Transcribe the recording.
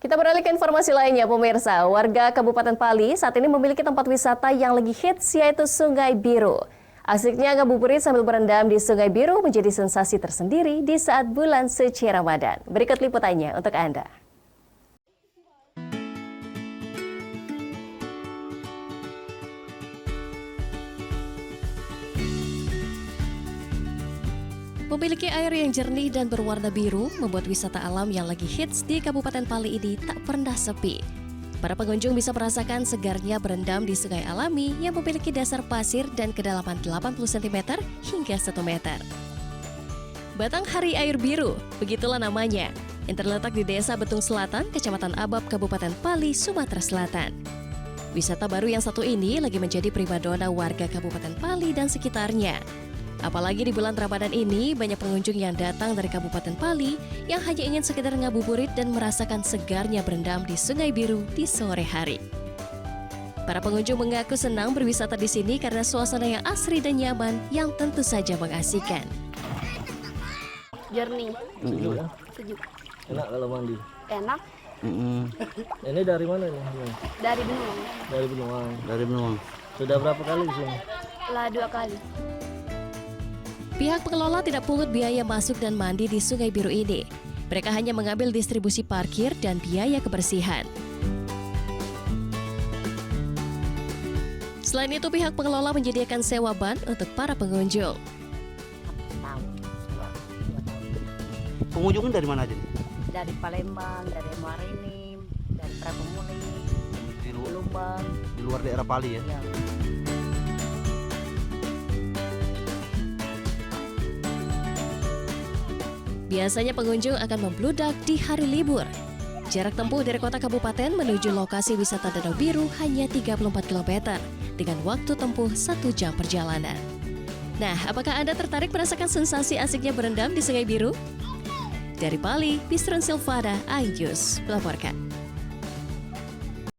Kita beralih ke informasi lainnya, pemirsa. Warga Kabupaten Pali saat ini memiliki tempat wisata yang lagi hits, yaitu Sungai Biru. Asiknya ngabuburit sambil berendam di Sungai Biru menjadi sensasi tersendiri di saat bulan suci Ramadan. Berikut liputannya untuk Anda. Memiliki air yang jernih dan berwarna biru membuat wisata alam yang lagi hits di Kabupaten Pali ini tak pernah sepi. Para pengunjung bisa merasakan segarnya berendam di sungai alami yang memiliki dasar pasir dan kedalaman 80 cm hingga 1 meter. Batang Hari Air Biru, begitulah namanya, yang terletak di Desa Betung Selatan, Kecamatan Abab, Kabupaten Pali, Sumatera Selatan. Wisata baru yang satu ini lagi menjadi primadona warga Kabupaten Pali dan sekitarnya. Apalagi di bulan Ramadan ini, banyak pengunjung yang datang dari Kabupaten Pali yang hanya ingin sekedar ngabuburit dan merasakan segarnya berendam di Sungai Biru di sore hari. Para pengunjung mengaku senang berwisata di sini karena suasana yang asri dan nyaman yang tentu saja mengasihkan. Jernih, Sejuk ya? sejuk, Enak kalau mandi. enak. Ini dari mana nih? Dari Benoang, Dari Benoang. Dari Benoang. Sudah berapa kali di sini? lah 2 kali. Pihak pengelola tidak pungut biaya masuk dan mandi di Sungai Biru ini. Mereka hanya mengambil distribusi parkir dan biaya kebersihan. Selain itu, pihak pengelola menyediakan sewa ban untuk para pengunjung. Pengunjungnya dari mana aja nih? Dari Palembang, dari Muarinim, dari Prapumuli, Lumbang. Di luar daerah Pali ya? Ya. Biasanya pengunjung akan membludak di hari libur. Jarak tempuh dari kota kabupaten menuju lokasi wisata Danau Biru hanya 34 km dengan waktu tempuh 1 jam perjalanan. Nah, apakah Anda tertarik merasakan sensasi asiknya berendam di Sungai Biru? Dari Pali, Bisron Silvada, iNews melaporkan.